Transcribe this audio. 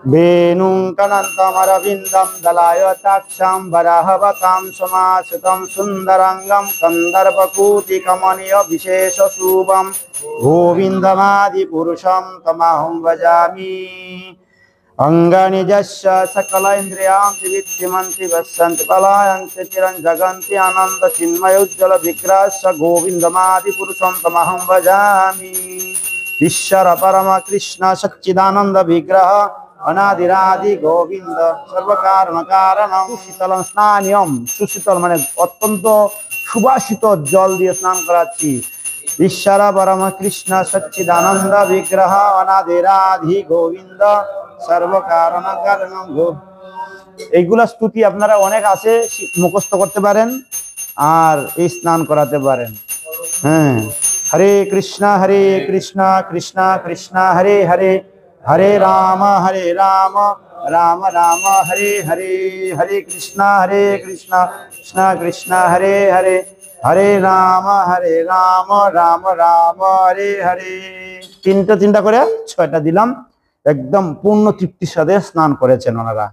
वेणुं कनन्तमरविन्दं दलायताक्षं वराहवतां समाश्रितं सुन्दराङ्गं कन्दर्पकूतिकमनीयविशेषशुभं गोविन्दमादिपुरुषं तमहं भजामि। अंगानि यस्य सकलेन्द्रियाणि विद्यमन्ति पश्यन्ति पलायन्ति चिरं जगन्ति आनन्द चिन्मयोज्ज्वल विग्रहस्य गोविन्दमादिपुरुषं तमहं भजामि। ईश्वर परम कृष्ण सच्चिदानंद विग्रह अनादिरादि गोविंद सर्वकारण कारणम शीतल स्नानियम सुशीतल माने अत्यंत सुबासित जल दिए स्नान कराচ্ছি। ईश्वर परम कृष्ण सच्चिदानंद विग्रह अनादिरादि गोविंद सर्वकारण कारणम गो। এইগুলা স্তুতি আপনারা অনেক আছে মুখস্থ করতে পারেন আর এই স্নান করাতে পারেন। হ্যাঁ, हरे कृष्णा कृष्णा कृष्णा हरे हरे, हरे राम राम राम हरे हरे, हरे कृष्णा कृष्णा कृष्णा हरे हरे, हरे राम राम राम हरे हरे। তিনটা করে 6টা দিলাম, একদম পূর্ণ তৃপ্তির সাথে স্নান করেছেন ওনারা।